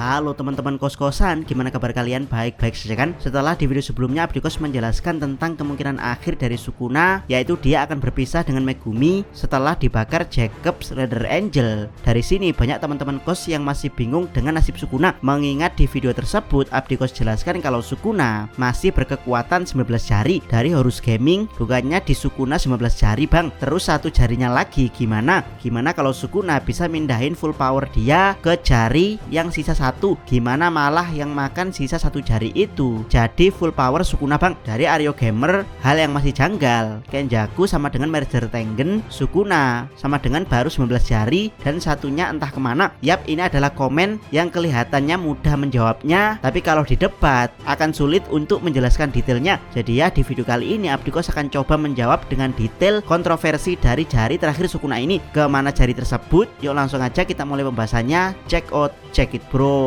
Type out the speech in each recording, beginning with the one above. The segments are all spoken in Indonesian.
Halo teman-teman kos-kosan, gimana kabar kalian? Baik-baik saja kan? Setelah di video sebelumnya Abdikos menjelaskan tentang kemungkinan akhir dari Sukuna, yaitu dia akan berpisah dengan Megumi setelah dibakar Jacob's Ladder Angel. Dari sini banyak teman-teman kos yang masih bingung dengan nasib Sukuna, mengingat di video tersebut Abdikos jelaskan kalau Sukuna masih berkekuatan 19 jari. Dari Horus Gaming, bukannya di Sukuna 19 jari bang, terus satu jarinya lagi gimana? Gimana kalau Sukuna bisa mindahin full power dia ke jari yang sisa satu? Gimana malah yang makan sisa satu jari itu jadi full power Sukuna bang? Dari Aryo Gamer, hal yang masih janggal, Kenjaku sama dengan Merger Tengen, Sukuna sama dengan baru 19 jari dan satunya entah kemana. Yap, ini adalah komen yang kelihatannya mudah menjawabnya, tapi kalau di debat akan sulit untuk menjelaskan detailnya. Jadi ya di video kali ini Abdikos akan coba menjawab dengan detail kontroversi dari jari terakhir Sukuna ini. Kemana jari tersebut? Yuk langsung aja kita mulai pembahasannya. Check out, check it bro.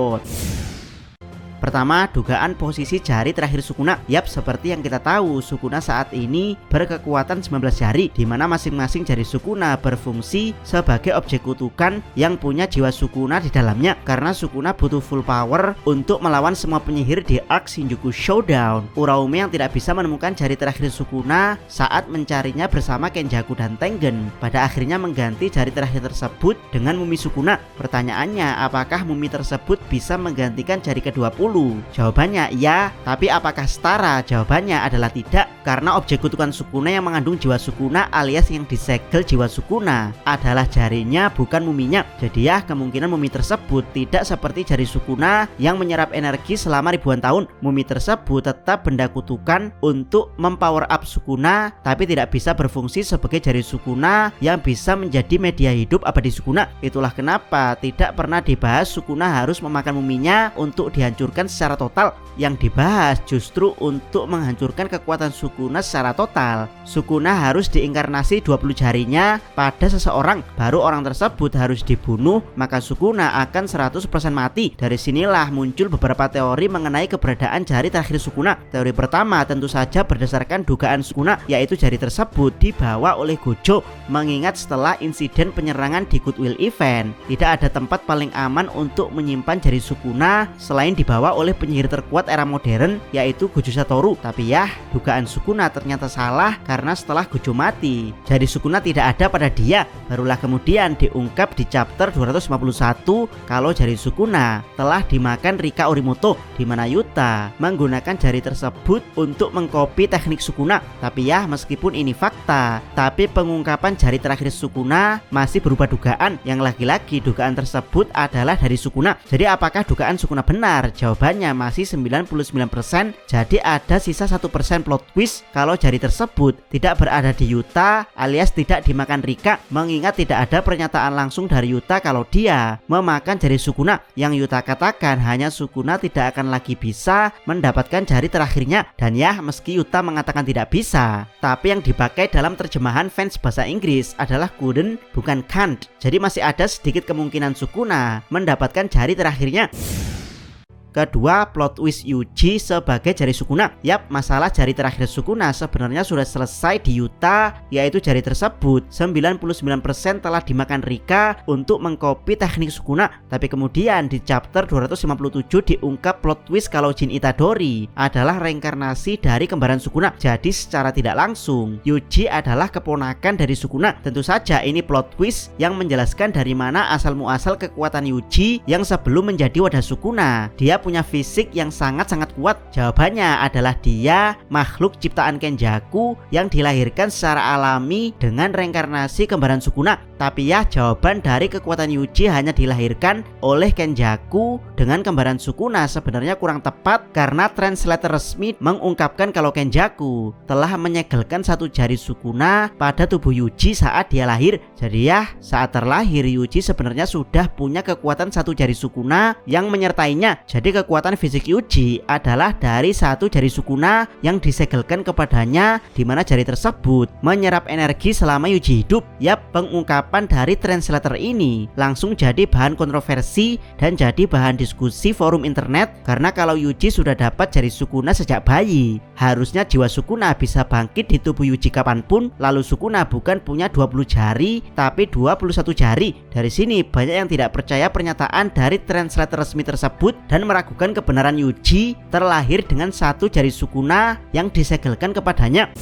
Pertama, dugaan posisi jari terakhir Sukuna. Yap, seperti yang kita tahu, Sukuna saat ini berkekuatan 19 jari, di mana masing-masing jari Sukuna berfungsi sebagai objek kutukan yang punya jiwa Sukuna di dalamnya. Karena Sukuna butuh full power untuk melawan semua penyihir di Arc Shinjuku Showdown. Uraume yang tidak bisa menemukan jari terakhir Sukuna saat mencarinya bersama Kenjaku dan Tengen, pada akhirnya mengganti jari terakhir tersebut dengan mumi Sukuna. Pertanyaannya, apakah mumi tersebut bisa menggantikan jari ke-20? Jawabannya iya, tapi apakah setara? Jawabannya adalah tidak, karena objek kutukan Sukuna yang mengandung jiwa Sukuna alias yang disegel jiwa Sukuna adalah jarinya, bukan muminya. Jadi ya, kemungkinan mumi tersebut tidak seperti jari Sukuna yang menyerap energi selama ribuan tahun. Mumi tersebut tetap benda kutukan untuk mempower up Sukuna, tapi tidak bisa berfungsi sebagai jari Sukuna yang bisa menjadi media hidup abadi Sukuna. Itulah kenapa tidak pernah dibahas Sukuna harus memakan muminya untuk dihancurkan secara total. Yang dibahas justru untuk menghancurkan kekuatan Sukuna secara total. Sukuna harus diinkarnasi 20 jarinya pada seseorang, baru orang tersebut harus dibunuh, maka Sukuna akan 100% mati. Dari sinilah muncul beberapa teori mengenai keberadaan jari terakhir Sukuna. Teori pertama tentu saja berdasarkan dugaan Sukuna, yaitu jari tersebut dibawa oleh Gojo, mengingat setelah insiden penyerangan di Goodwill Event, tidak ada tempat paling aman untuk menyimpan jari Sukuna selain dibawa oleh penyihir terkuat era modern, yaitu Gojo Satoru. Tapi ya, dugaan Sukuna ternyata salah, karena setelah Gojo mati, jari Sukuna tidak ada pada dia. Barulah kemudian diungkap di chapter 251 kalau jari Sukuna telah dimakan Rika Orimoto, di mana Yuta menggunakan jari tersebut untuk mengcopy teknik Sukuna. Tapi ya, meskipun ini fakta, tapi pengungkapan jari terakhir Sukuna masih berupa dugaan, yang lagi-lagi dugaan tersebut adalah dari Sukuna. Jadi apakah dugaan Sukuna benar? Jawabannya masih 99%. Jadi ada sisa 1% plot twist kalau jari tersebut tidak berada di Yuta alias tidak dimakan Rika, mengingat tidak ada pernyataan langsung dari Yuta kalau dia memakan jari Sukuna. Yang Yuta katakan hanya Sukuna tidak akan lagi bisa mendapatkan jari terakhirnya. Dan ya, meski Yuta mengatakan tidak bisa, tapi yang dipakai dalam terjemahan fans bahasa Inggris adalah couldn't, bukan can't. Jadi masih ada sedikit kemungkinan Sukuna mendapatkan jari terakhirnya. Kedua, plot twist Yuji sebagai jari Sukuna. Yap, masalah jari terakhir Sukuna sebenarnya sudah selesai di Yuta, yaitu jari tersebut 99% telah dimakan Rika untuk mengcopy teknik Sukuna. Tapi kemudian di chapter 257 diungkap plot twist kalau Jin Itadori adalah reinkarnasi dari kembaran Sukuna. Jadi secara tidak langsung Yuji adalah keponakan dari Sukuna. Tentu saja ini plot twist yang menjelaskan dari mana asal muasal kekuatan Yuji yang sebelum menjadi wadah Sukuna. Dia punya fisik yang sangat-sangat kuat. Jawabannya adalah dia makhluk ciptaan Kenjaku yang dilahirkan secara alami dengan reinkarnasi kembaran Sukuna. Tapi ya, jawaban dari kekuatan Yuji hanya dilahirkan oleh Kenjaku dengan kembaran Sukuna sebenarnya kurang tepat, karena translator resmi mengungkapkan kalau Kenjaku telah menyegelkan satu jari Sukuna pada tubuh Yuji saat dia lahir. Jadi ya, saat terlahir Yuji sebenarnya sudah punya kekuatan satu jari Sukuna yang menyertainya. Jadi Jadi kekuatan fisik Yuji adalah dari satu jari Sukuna yang disegelkan kepadanya, di mana jari tersebut menyerap energi selama Yuji hidup. Yap, pengungkapan dari translator ini langsung jadi bahan kontroversi dan jadi bahan diskusi forum internet, karena kalau Yuji sudah dapat jari Sukuna sejak bayi, harusnya jiwa Sukuna bisa bangkit di tubuh Yuji kapanpun. Lalu Sukuna bukan punya 20 jari tapi 21 jari. Dari sini banyak yang tidak percaya pernyataan dari translator resmi tersebut dan meragukan kebenaran Yuji terlahir dengan satu jari Sukuna yang disegelkan kepadanya.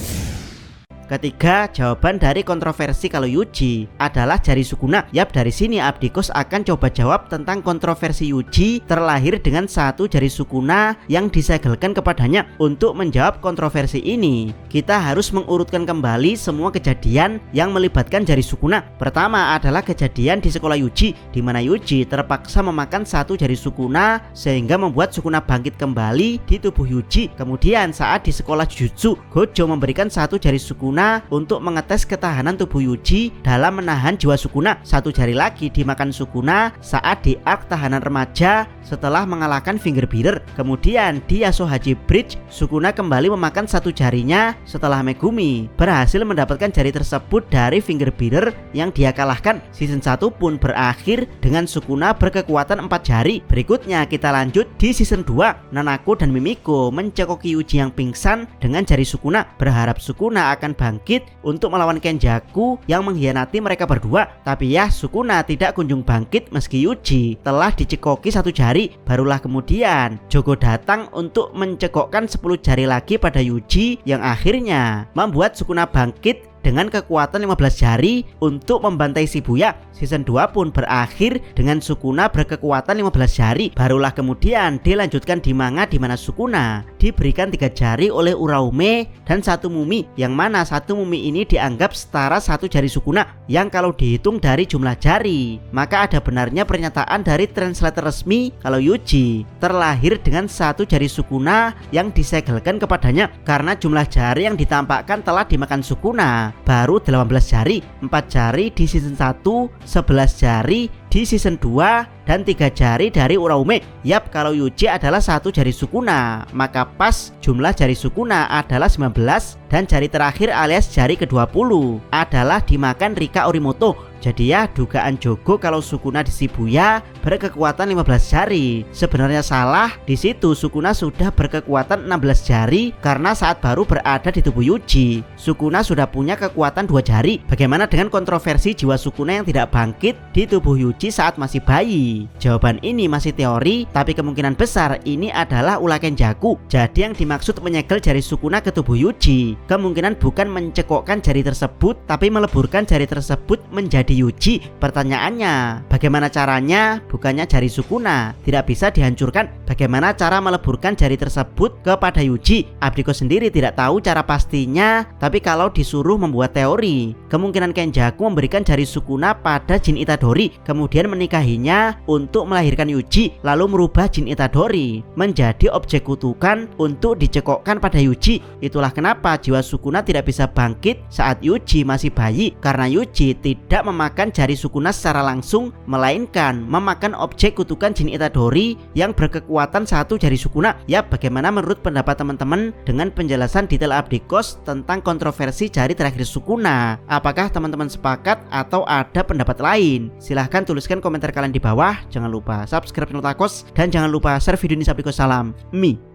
Ketiga, jawaban dari kontroversi kalau Yuji adalah jari Sukuna. Yap, dari sini Abdikos akan coba jawab tentang kontroversi Yuji terlahir dengan satu jari Sukuna yang disegelkan kepadanya. Untuk menjawab kontroversi ini, kita harus mengurutkan kembali semua kejadian yang melibatkan jari Sukuna. Pertama adalah kejadian di sekolah Yuji, di mana Yuji terpaksa memakan satu jari Sukuna sehingga membuat Sukuna bangkit kembali di tubuh Yuji. Kemudian saat di sekolah Jujutsu, Gojo memberikan satu jari Sukuna untuk mengetes ketahanan tubuh Yuji dalam menahan jiwa Sukuna. Satu jari lagi dimakan Sukuna saat di arc tahanan remaja setelah mengalahkan Finger Bearer. Kemudian di Yasuhachi Bridge, Sukuna kembali memakan satu jarinya setelah Megumi berhasil mendapatkan jari tersebut dari Finger Bearer yang dia kalahkan. Season 1 pun berakhir dengan Sukuna berkekuatan 4 jari. Berikutnya kita lanjut di season 2. Nanako dan Mimiko mencekoki Yuji yang pingsan dengan jari Sukuna, berharap Sukuna akan bangkit untuk melawan Kenjaku yang mengkhianati mereka berdua. Tapi ya, Sukuna tidak kunjung bangkit meski Yuji telah dicekoki satu jari. Barulah kemudian Jogo datang untuk mencekokkan 10 jari lagi pada Yuji yang akhirnya membuat Sukuna bangkit dengan kekuatan 15 jari untuk membantai Shibuya. Season 2 pun berakhir dengan Sukuna berkekuatan 15 jari. Barulah kemudian dilanjutkan di manga di mana Sukuna diberikan 3 jari oleh Uraume dan satu mumi, yang mana satu mumi ini dianggap setara satu jari Sukuna. Yang kalau dihitung dari jumlah jari, maka ada benarnya pernyataan dari translator resmi kalau Yuji terlahir dengan satu jari Sukuna yang disegelkan kepadanya, karena jumlah jari yang ditampakkan telah dimakan Sukuna baru 18 jari, 4 jari di season 1, 11 jari di season 2, dan 3 jari dari Uraume. Yap, kalau Yuji adalah satu jari Sukuna, maka pas jumlah jari Sukuna adalah 19, dan jari terakhir alias jari ke-20 adalah dimakan Rika Orimoto. Jadi ya, dugaan Jogo kalau Sukuna di Shibuya berkekuatan 15 jari sebenarnya salah. Di situ Sukuna sudah berkekuatan 16 jari karena saat baru berada di tubuh Yuji, Sukuna sudah punya kekuatan 2 jari. Bagaimana dengan kontroversi jiwa Sukuna yang tidak bangkit di tubuh Yuji saat masih bayi? Jawaban ini masih teori, tapi kemungkinan besar ini adalah ulah Kenjaku. Jadi yang dimaksud menyegel jari Sukuna ke tubuh Yuji kemungkinan bukan mencekokkan jari tersebut, tapi meleburkan jari tersebut menjadi Yuji. Pertanyaannya, bagaimana caranya? Bukannya jari Sukuna tidak bisa dihancurkan? Bagaimana cara meleburkan jari tersebut kepada Yuji? Abdiko sendiri tidak tahu cara pastinya, tapi kalau disuruh membuat teori, kemungkinan Kenjaku memberikan jari Sukuna pada Jin Itadori, kemudian menikahinya untuk melahirkan Yuji, lalu merubah Jin Itadori menjadi objek kutukan untuk dicekokkan pada Yuji. Itulah kenapa jiwa Sukuna tidak bisa bangkit saat Yuji masih bayi, karena Yuji tidak memakan jari Sukuna secara langsung, melainkan memakan objek kutukan Jin Itadori yang berkekuatan satu jari Sukuna. Ya, bagaimana menurut pendapat teman-teman dengan penjelasan detail Abdikos tentang kontroversi jari terakhir Sukuna? Apakah teman-teman sepakat atau ada pendapat lain? Silahkan tuliskan komentar kalian di bawah. Jangan lupa subscribe channel Takos dan jangan lupa share video ini. Abdikos salam Mi.